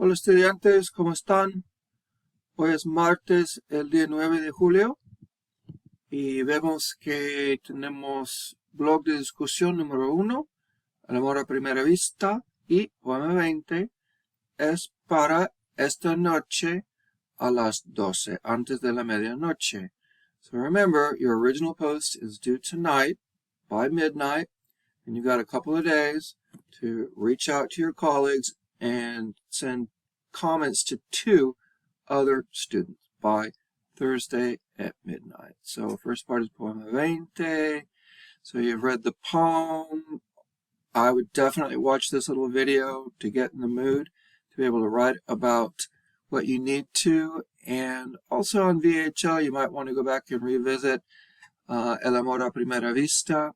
Hola estudiantes, ¿cómo están? Hoy es martes, el día 9 de julio, y vemos que tenemos blog de discusión número 1, El amor a primera vista, y poema 20 es para esta noche a las 12, antes de la medianoche. So remember, your original post is due tonight by midnight, and you've got a couple of days to reach out to your colleagues and send comments to 2 other students by Thursday at midnight. So first part is Poema 20. So you've read the poem. I would definitely watch this little video to get in the mood to be able to write about what you need to. And also on VHL, you might want to go back and revisit El amor a primera vista.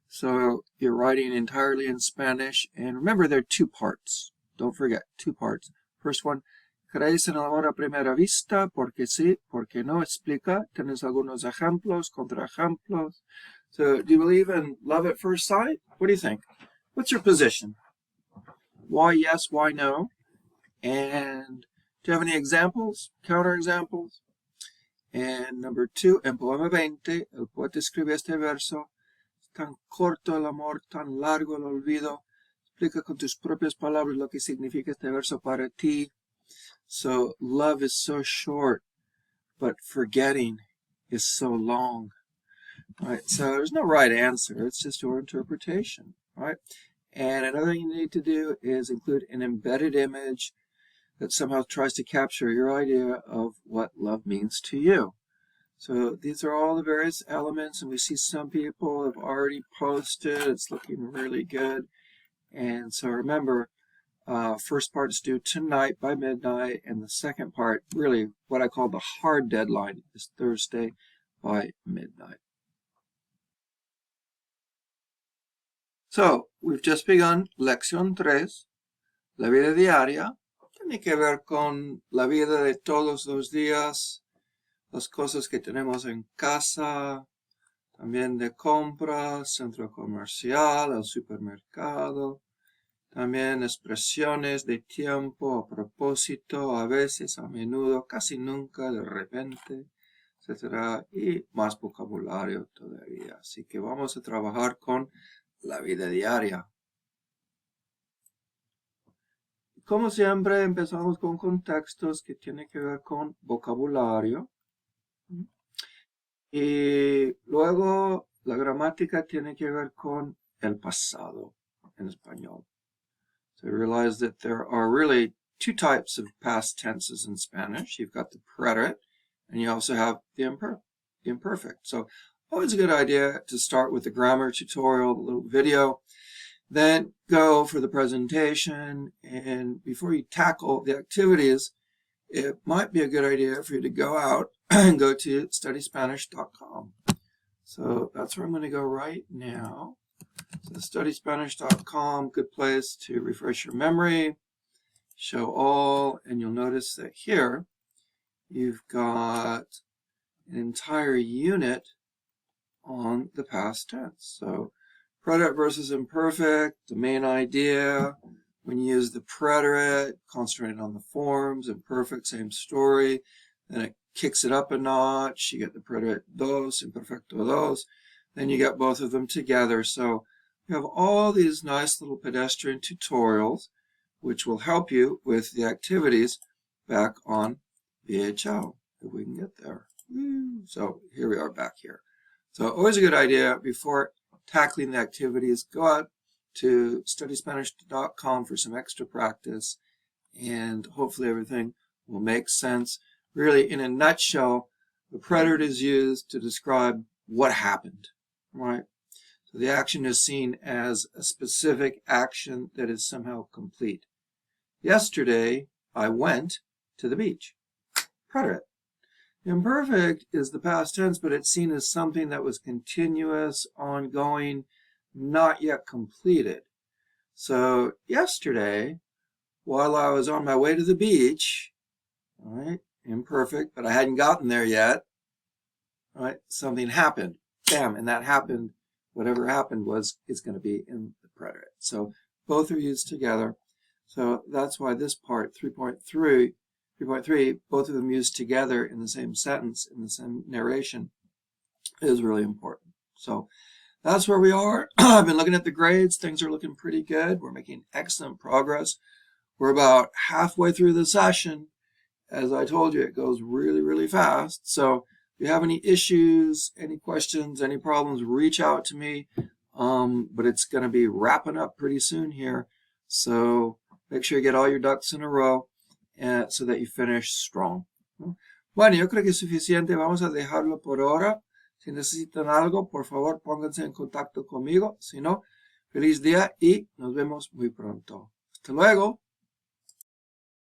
So you're writing entirely in Spanish. And remember, there are 2 parts. Don't forget, 2 parts. First one, ¿creéis en el amor a primera vista? Porque sí, porque no, explica. ¿Tienes algunos ejemplos, contraejemplos? So, do you believe in love at first sight? What do you think? What's your position? Why yes, why no? And do you have any examples, counterexamples? And number 2, en Poema 20, el poeta escribe este verso. Tan corto el amor, tan largo el olvido. Explica con tus propias palabras lo que significa este verso para ti. So, love is so short, but forgetting is so long. Right? So, there's no right answer. It's just your interpretation. Right? And another thing you need to do is include an embedded image that somehow tries to capture your idea of what love means to you. So these are all the various elements, and we see some people have already posted. It's looking really good. And so remember, first part is due tonight by midnight, and the second part, really what I call the hard deadline, is Thursday by midnight. So, we've just begun Lección 3, la vida diaria. Tiene que ver con la vida de todos los días, las cosas que tenemos en casa, también de compras, centro comercial, el supermercado, también expresiones de tiempo, a propósito, a veces, a menudo, casi nunca, de repente, etc. Y más vocabulario todavía. Así que vamos a trabajar con la vida diaria. Como siempre, empezamos con contextos que tienen que ver con vocabulario. Y luego la gramática tiene que ver con el pasado en español. So you realize that there are really 2 types of past tenses in Spanish. You've got the preterite, and you also have the imperfect. So always a good idea to start with the grammar tutorial, the little video, then go for the presentation, and before you tackle the activities, it might be a good idea for you to go out and go to studyspanish.com. So that's where I'm going to go right now. So studyspanish.com, good place to refresh your memory, show all, and you'll notice that here you've got an entire unit on the past tense. So preterite versus imperfect, the main idea. When you use the preterite, concentrate on the forms. Imperfect, same story. Then it kicks it up a notch. You get the preterite dos, imperfecto dos. Then you get both of them together. So you have all these nice little pedestrian tutorials which will help you with the activities back on VHL, if we can get there. So here we are back here. So always a good idea before tackling the activities, go out to studyspanish.com for some extra practice, and hopefully everything will make sense. Really, in a nutshell, the preterite is used to describe what happened, right? So the action is seen as a specific action that is somehow complete. Yesterday, I went to the beach. Preterite. Imperfect is the past tense, but it's seen as something that was continuous, ongoing, not yet completed. So yesterday, while I was on my way to the beach, right, imperfect, but I hadn't gotten there yet, right, something happened. Bam, and that happened, whatever happened is going to be in the preterite. So both are used together. So that's why this part, 3.3, both of them used together in the same sentence, in the same narration, is really important. So that's where we are. I've been looking at the grades. Things are looking pretty good. We're making excellent progress. We're about halfway through the session. As I told you, it goes really, really fast. So if you have any issues, any questions, any problems, reach out to me. But it's going to be wrapping up pretty soon here. So make sure you get all your ducks in a row so that you finish strong. Bueno, yo creo que es suficiente. Vamos a dejarlo por ahora. Si necesitan algo, por favor, pónganse en contacto conmigo. Si no, feliz día y nos vemos muy pronto. Hasta luego.